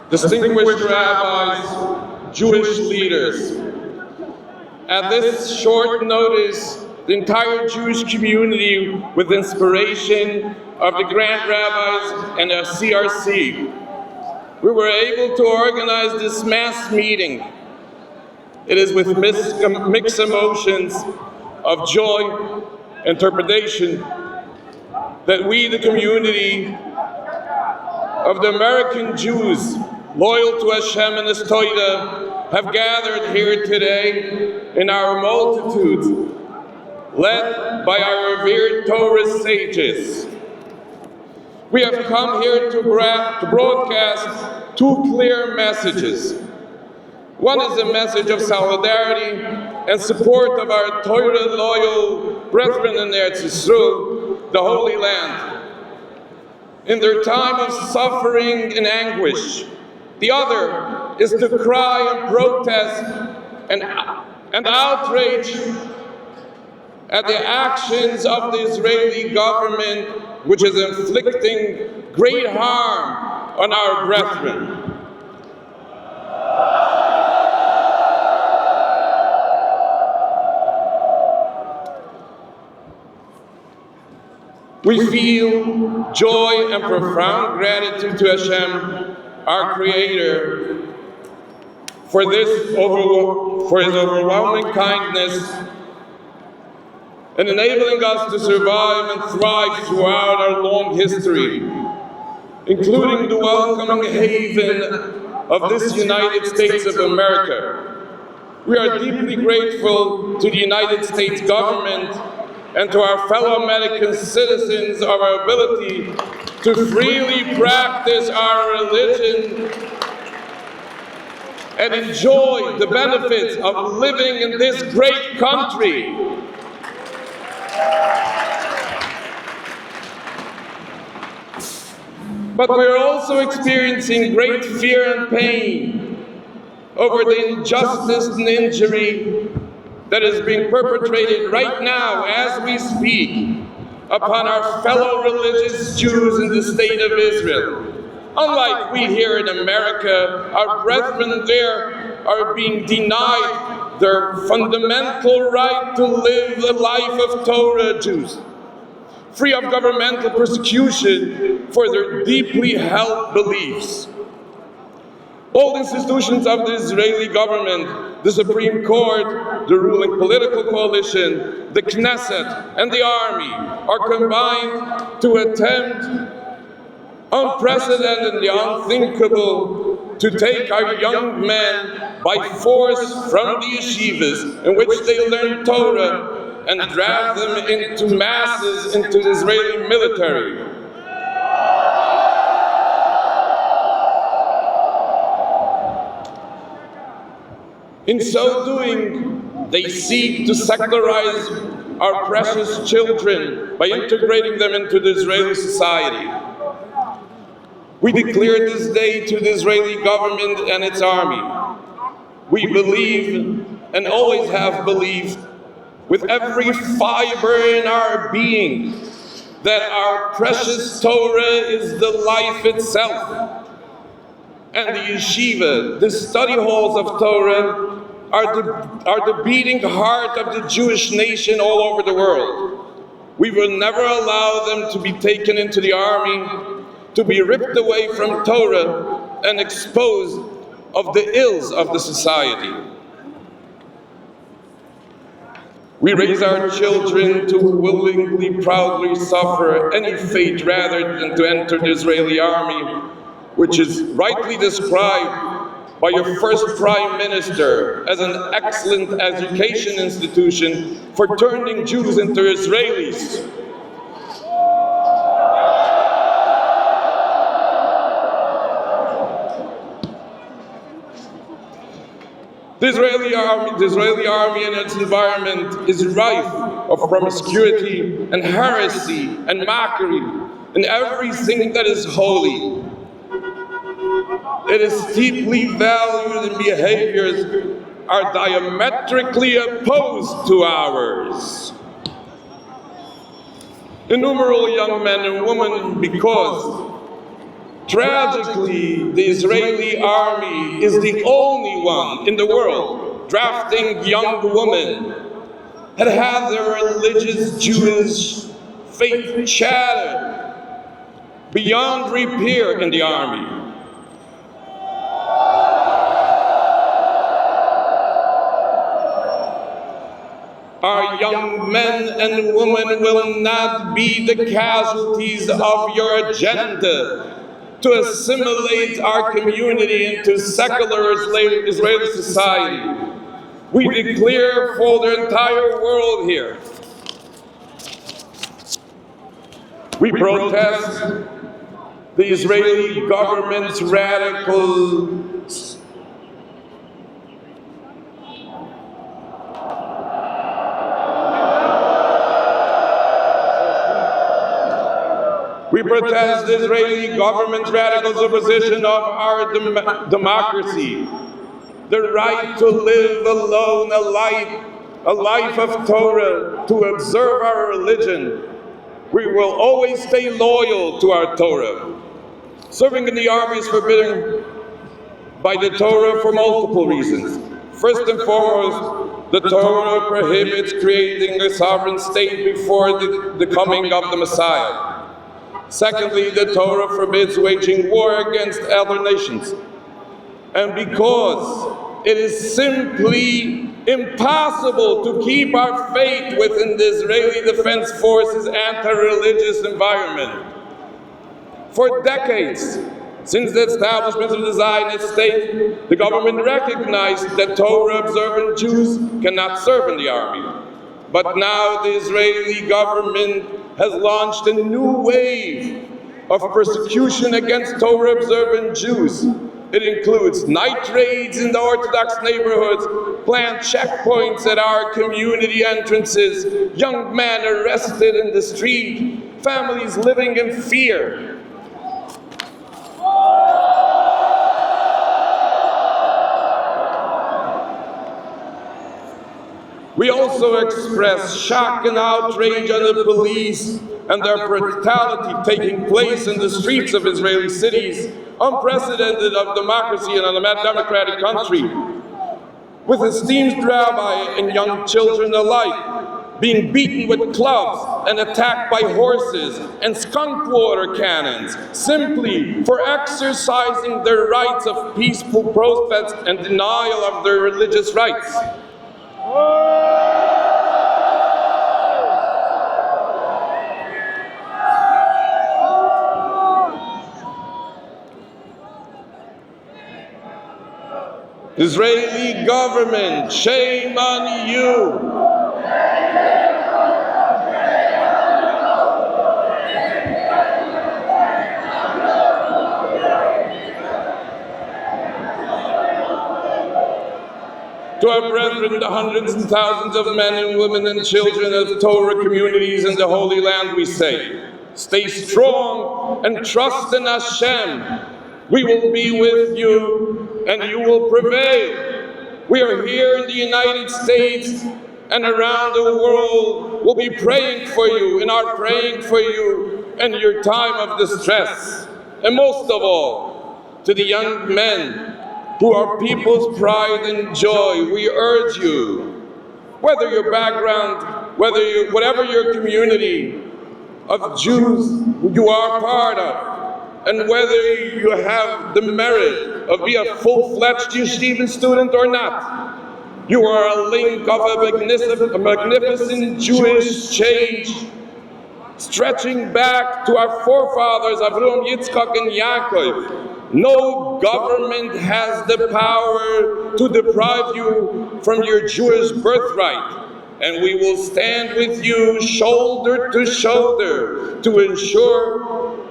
distinguished rabbis, Jewish leaders. At this short notice, the entire Jewish community, with inspiration of the Grand Rabbis and the CRC, we were able to organize this mass meeting. It is with mixed emotions of joy and trepidation that we, the community of the American Jews, loyal to Hashem and His Torah, have gathered here today in our multitudes, led by our revered Torah sages. We have come here to broadcast two clear messages. One is a message of solidarity and support of our Torah-loyal brethren in Eretz Yisrael, the Holy Land, in their time of suffering and anguish. The other is to cry and protest and outrage at the actions of the Israeli government, which is inflicting great harm on our brethren. We feel joy and profound gratitude to Hashem, our Creator, for His overwhelming kindness and enabling us to survive and thrive throughout our long history, including the welcoming haven of this United States of America. We are deeply grateful to the United States government and to our fellow American citizens of our ability to freely practice our religion and enjoy the benefits of living in this great country. But we're also experiencing great fear and pain over the injustice and injury that is being perpetrated right now as we speak upon our fellow religious Jews in the state of Israel. Unlike we here in America, our brethren there are being denied their fundamental right to live the life of Torah Jews, free of governmental persecution for their deeply held beliefs. All institutions of the Israeli government, the Supreme Court, the ruling political coalition, the Knesset, and the army are combined to attempt unprecedented and unthinkable to take our young men by force from the yeshivas in which they learn Torah and drag them into masses into the Israeli military. In so doing, they seek to secularize our precious children by integrating them into the Israeli society. We declare this day to the Israeli government and its army. We believe, and always have believed, with every fiber in our being, that our precious Torah is the life itself. And the yeshiva, the study halls of Torah, are the beating heart of the Jewish nation all over the world. We will never allow them to be taken into the army, to be ripped away from Torah and exposed of the ills of the society. We raise our children to willingly, proudly suffer any fate rather than to enter the Israeli army, which is rightly described by your first Prime Minister as an excellent education institution for turning Jews into Israelis. The Israeli army and its environment is rife of promiscuity and heresy and mockery and everything that is holy. It is deeply valued in behaviors are diametrically opposed to ours. Innumerable young men and women, because Tragically, the Israeli army is the only one in the world drafting young women that have their religious Jewish faith shattered beyond repair in the army. Our young men and women will not be the casualties of your agenda to assimilate our community into secular Israeli society. We declare for the entire world here. We protest the Israeli government's radical We protest the Israeli government's radical opposition of our democracy, the right to live alone a life of Torah, to observe our religion. We will always stay loyal to our Torah. Serving in the army is forbidden by the Torah for multiple reasons. First and foremost, the Torah prohibits creating a sovereign state before the coming of the Messiah. Secondly, the Torah forbids waging war against other nations. And because it is simply impossible to keep our faith within the Israeli Defense Forces' anti-religious environment. For decades, since the establishment of the Zionist state, the government recognized that Torah-observant Jews cannot serve in the army. But now the Israeli government has launched a new wave of persecution against Torah-observant Jews. It includes night raids in the Orthodox neighborhoods, planned checkpoints at our community entrances, young men arrested in the street, families living in fear. We also express shock and outrage on the police and their brutality taking place in the streets of Israeli cities, unprecedented of democracy in a democratic country, with esteemed rabbi and young children alike being beaten with clubs and attacked by horses and skunk water cannons simply for exercising their rights of peaceful protest and denial of their religious rights. Israeli government, shame on you. To our brethren, the hundreds and thousands of men and women and children of Torah communities in the Holy Land, we say, stay strong and trust in Hashem. We will be with you and you will prevail. We are here in the United States and around the world. We'll be praying for you and are praying for you in your time of distress. And most of all, to the young men who are people's pride and joy, we urge you, whether your background, whatever your community of Jews you are part of, and whether you have the merit of being a full-fledged yeshiva student or not, you are a link of a magnificent Jewish change, stretching back to our forefathers, Avraham, Yitzchak, and Yaakov. No government has the power to deprive you from your Jewish birthright. And we will stand with you shoulder to shoulder to ensure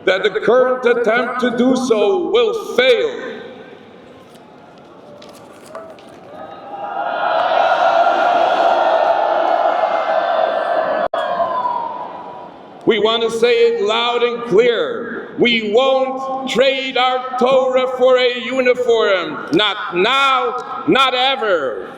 that the current attempt to do so will fail. We want to say it loud and clear. We won't trade our Torah for a uniform. Not now, not ever.